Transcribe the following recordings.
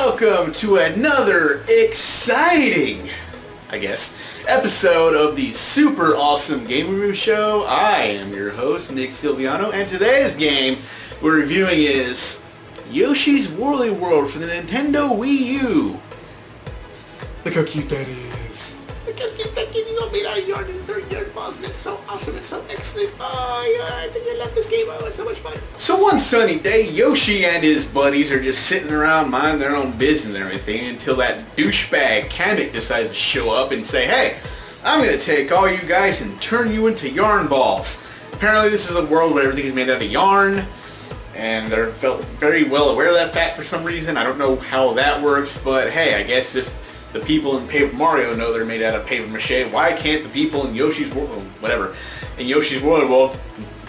welcome to another exciting, episode of the super awesome game review show. I am your host, Nick Silviano, and today's game we're reviewing is Yoshi's Woolly World for the Nintendo Wii U. Look how cute that is. Look how cute that game is all made out of yarn and 30-yard balls, and it's so awesome, it's so excellent. Oh yeah, I think I love this game. Oh, it's so much fun. So one sunny day, Yoshi and his buddies are just sitting around minding their own business and everything until that douchebag Kamek decides to show up and say, hey, I'm going to take all you guys and turn you into yarn balls. Apparently this is a world where everything is made out of yarn, and they're very well aware of that fact for some reason. I don't know how that works, but hey, I guess if the people in Paper Mario know they're made out of paper mache, why can't the people in Yoshi's World, in Yoshi's World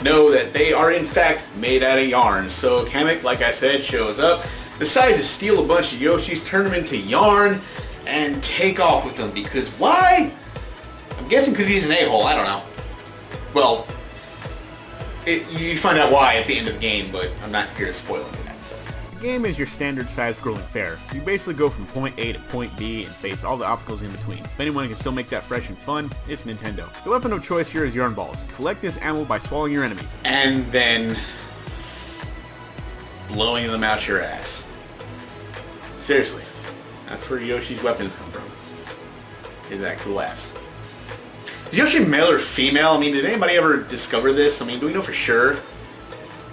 know that they are in fact made out of yarn? So Kamek, like I said, shows up, decides to steal a bunch of Yoshis, turn them into yarn, and take off with them. Because why? I'm guessing because he's an a-hole, I don't know. Well, you find out why at the end of the game, but I'm not here to spoil any of that. So. The game is your standard side-scrolling fare. You basically go from point A to point B and face all the obstacles in between. If anyone can still make that fresh and fun, it's Nintendo. The weapon of choice here is yarn balls. Collect this ammo by swallowing your enemies. And then blowing them out your ass. Seriously, that's where Yoshi's weapons come from. Is that cool ass. Is Yoshi male or female? I mean, did anybody ever discover this? I mean, do we know for sure?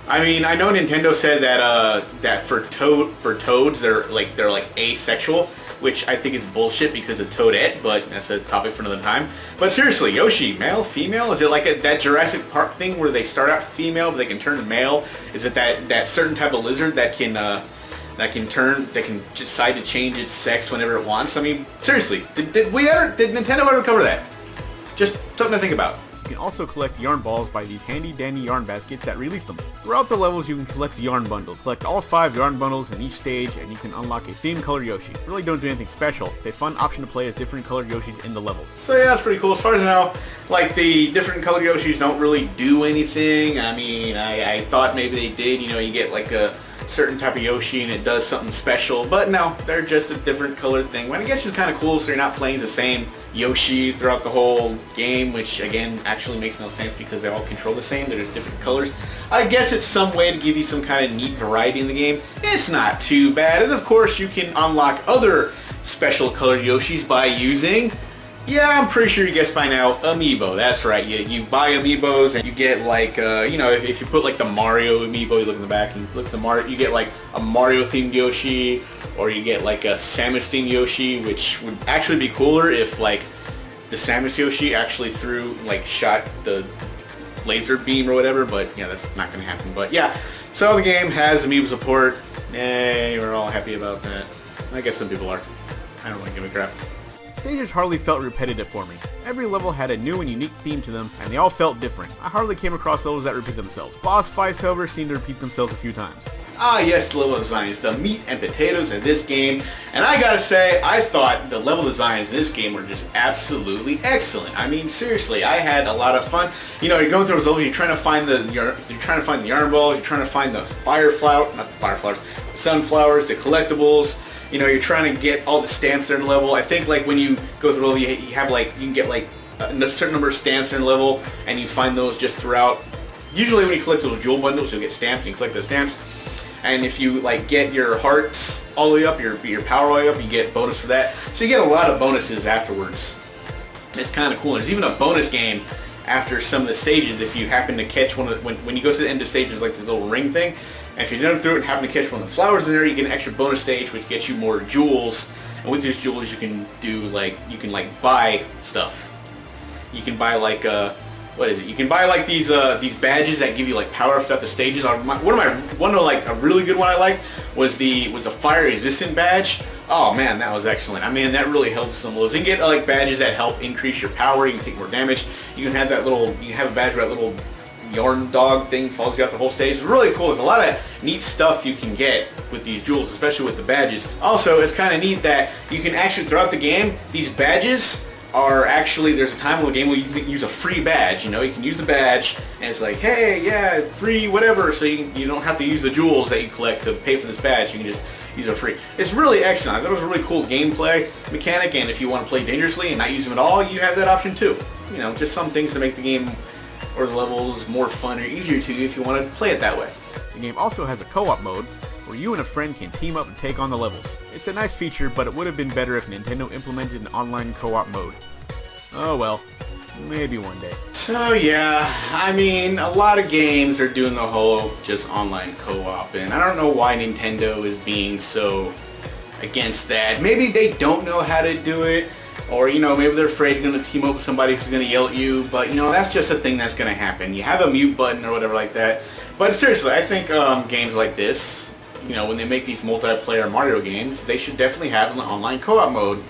I mean, I know Nintendo said that that for toads they're like asexual, which I think is bullshit because of Toadette, but that's a topic for another time. But seriously, Yoshi, male, female? Is it like that Jurassic Park thing where they start out female but they can turn male? Is it that certain type of lizard that can decide to change its sex whenever it wants? I mean, seriously, did Nintendo ever cover that? Just something to think about. You can also collect yarn balls by these handy dandy yarn baskets that release them. Throughout the levels you can collect yarn bundles. Collect all 5 yarn bundles in each stage and you can unlock a themed colored Yoshi. Really don't do anything special. It's a fun option to play as different colored Yoshis in the levels. So yeah, that's pretty cool. As far as I know, like the different colored Yoshis don't really do anything. I mean, I thought maybe they did. You know, you get like a certain type of Yoshi and it does something special, but no, they're just a different colored thing. When I guess it's kind of cool, so you're not playing the same Yoshi throughout the whole game, which again actually makes no sense because they all control the same. They're just different colors. I guess it's some way to give you some kind of neat variety in the game. It's not too bad, and of course you can unlock other special colored Yoshis by using, yeah, I'm pretty sure you guessed by now, amiibo. That's right. You buy amiibos and you get like, you know, if you put like the Mario amiibo, you look in the back and you look at the Mario, you get like a Mario themed Yoshi, or you get like a Samus themed Yoshi, which would actually be cooler if like the Samus Yoshi actually shot the laser beam or whatever, but yeah, that's not going to happen. But yeah, so the game has amiibo support. Yay, we're all happy about that. I guess some people are. I don't really give a crap. Stages hardly felt repetitive for me. Every level had a new and unique theme to them, and they all felt different. I hardly came across levels that repeat themselves. Boss fights, however, seem to repeat themselves a few times. Ah yes, the level design is the meat and potatoes in this game, and I gotta say, I thought the level designs in this game were just absolutely excellent. I mean, seriously, I had a lot of fun. You know, you're going through those levels, you're trying to find the yarn balls, you're trying to find the sunflowers, the collectibles. You know, you're trying to get all the stamps that are in the level. I think like when you go through the level, you can get like a certain number of stamps in the level, and you find those just throughout. Usually when you collect those jewel bundles, you'll get stamps and you collect those stamps. And if you like get your hearts all the way up, your power all the way up, you get bonus for that. So you get a lot of bonuses afterwards. It's kind of cool. There's even a bonus game after some of the stages if you happen to catch one of when you go to the end of stages, like this little ring thing. And if you're done through it and happen to catch one of the flowers in there, you get an extra bonus stage which gets you more jewels. And with these jewels you can do buy stuff. You can buy like what is it? You can buy like these badges that give you like power throughout the stages. A really good one I liked was the fire resistant badge. Oh man, that was excellent. I mean, that really helps some levels. You can get like badges that help increase your power. You can take more damage. You can have a badge where that little yarn dog thing follows you out the whole stage. It's really cool. There's a lot of neat stuff you can get with these jewels, especially with the badges. Also, it's kind of neat that you can actually, throughout the game, these badges are actually, there's a time in the game where you can use a free badge. You know, you can use the badge, and it's like, hey, yeah, free whatever. So you don't have to use the jewels that you collect to pay for this badge. You can just use it free. It's really excellent. I thought it was a really cool gameplay mechanic, and if you want to play dangerously and not use them at all, you have that option too. You know, just some things to make the game or the levels more fun or easier to you if you want to play it that way. The game also has a co-op mode where you and a friend can team up and take on the levels. It's a nice feature, but it would have been better if Nintendo implemented an online co-op mode. Oh well, maybe one day. So yeah, I mean, a lot of games are doing the whole just online co-op, and I don't know why Nintendo is being so against that. Maybe they don't know how to do it, or you know, maybe they're afraid you're going to team up with somebody who's going to yell at you, but you know, that's just a thing that's going to happen. You have a mute button or whatever like that. But seriously, I think games like this, you know, when they make these multiplayer Mario games, they should definitely have an online co-op mode.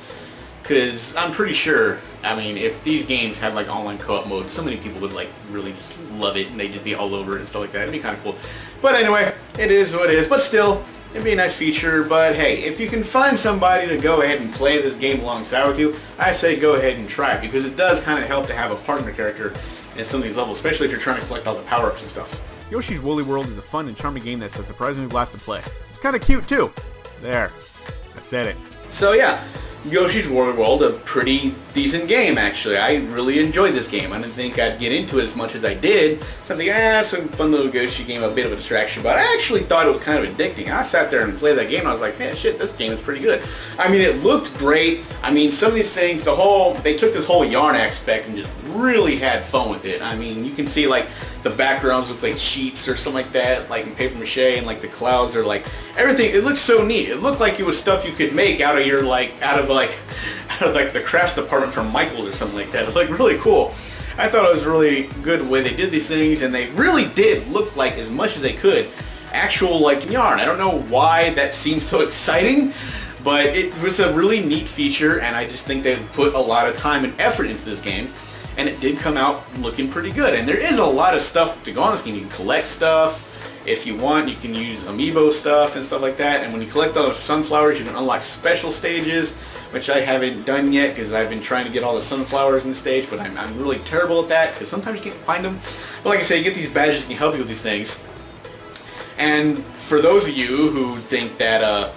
Because I'm pretty sure, I mean, if these games had like online co-op mode, so many people would like really just love it and they'd just be all over it and stuff like that. It'd be kind of cool. But anyway, it is what it is. But still, it'd be a nice feature. But hey, if you can find somebody to go ahead and play this game alongside with you, I say go ahead and try it. Because it does kind of help to have a partner character in some of these levels, especially if you're trying to collect all the power-ups and stuff. Yoshi's Woolly World is a fun and charming game that's a surprisingly blast to play. It's kind of cute too. There, I said it. So yeah, Yoshi's Woolly World, a pretty decent game actually. I really enjoyed this game. I didn't think I'd get into it as much as I did. So I think, some fun little Yoshi game, a bit of a distraction, but I actually thought it was kind of addicting. I sat there and played that game and I was like, man, shit, this game is pretty good. I mean, it looked great. I mean, some of these things, they took this whole yarn aspect and just really had fun with it. I mean, you can see like the backgrounds look like sheets or something like that, like in paper mache, and like the clouds are like everything. It looks so neat. It looked like it was stuff you could make out of the crafts department from Michael's or something like that. It looked really cool. I thought it was really good the way they did these things, and they really did look like, as much as they could, actual like yarn. I don't know why that seems so exciting, but it was a really neat feature, and I just think they put a lot of time and effort into this game. And it did come out looking pretty good. And there is a lot of stuff to go on this game. You can collect stuff. If you want, you can use amiibo stuff and stuff like that. And when you collect those sunflowers, you can unlock special stages, which I haven't done yet because I've been trying to get all the sunflowers in the stage, but I'm really terrible at that because sometimes you can't find them. But like I say, you get these badges that can help you with these things. And for those of you who think that,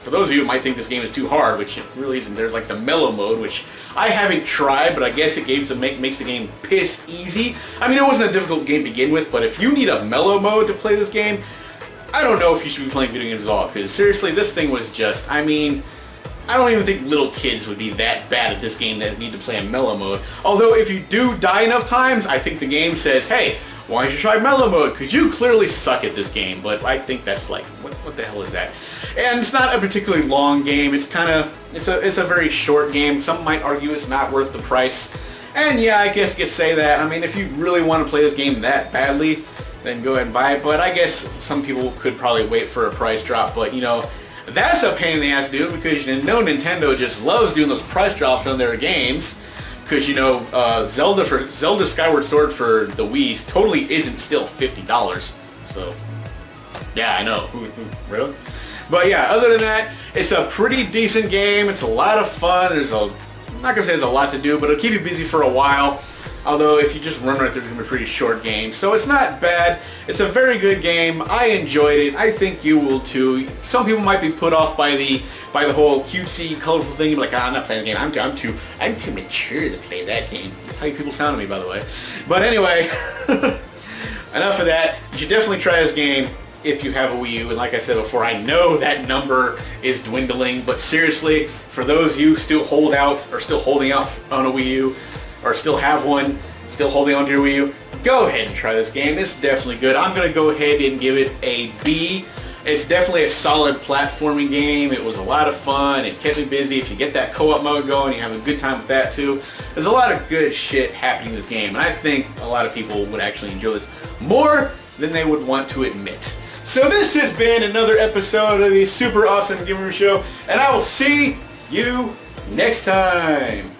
for those of you who might think this game is too hard, which it really isn't, there's like the mellow mode, which I haven't tried, but I guess it makes the game piss easy. I mean, it wasn't a difficult game to begin with, but if you need a mellow mode to play this game, I don't know if you should be playing video games at all, because seriously, this thing was just, I mean, I don't even think little kids would be that bad at this game that need to play in mellow mode. Although, if you do die enough times, I think the game says, hey, why don't you try mellow mode? Because you clearly suck at this game. But I think that's like, what the hell is that? And it's not a particularly long game. It's kind of, it's a very short game. Some might argue it's not worth the price. And yeah, I guess you could say that. I mean, if you really want to play this game that badly, then go ahead and buy it. But I guess some people could probably wait for a price drop. But you know, that's a pain in the ass to do because you know Nintendo just loves doing those price drops on their games. Because you know, Zelda Skyward Sword for the Wii totally isn't still $50. So yeah, I know. Really? But yeah, other than that, it's a pretty decent game. It's a lot of fun. I'm not gonna say there's a lot to do, but it'll keep you busy for a while. Although if you just run right through, it's gonna be a pretty short game. So it's not bad. It's a very good game. I enjoyed it. I think you will too. Some people might be put off by the whole cutesy, colorful thing. You're like, I'm not playing the game. I'm too mature to play that game. That's how people sound to me, by the way. But anyway, enough of that. You should definitely try this game if you have a Wii U. And like I said before, I know that number is dwindling. But seriously, for those of you who still hold out or still holding out on a Wii U, or still have one, still holding on to your Wii U, go ahead and try this game. It's definitely good. I'm going to go ahead and give it a B. It's definitely a solid platforming game. It was a lot of fun. It kept me busy. If you get that co-op mode going, you have a good time with that too. There's a lot of good shit happening in this game, and I think a lot of people would actually enjoy this more than they would want to admit. So this has been another episode of the Super Awesome Gamer Show, and I will see you next time.